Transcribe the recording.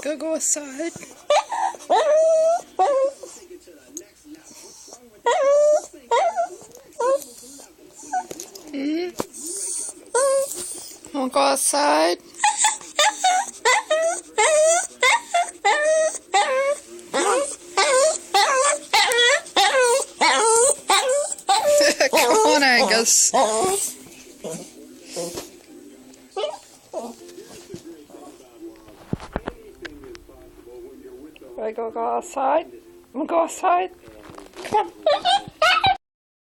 Go outside. Wanna go outside? Come on, Angus. Ready to go outside? Wanna go outside? Come on.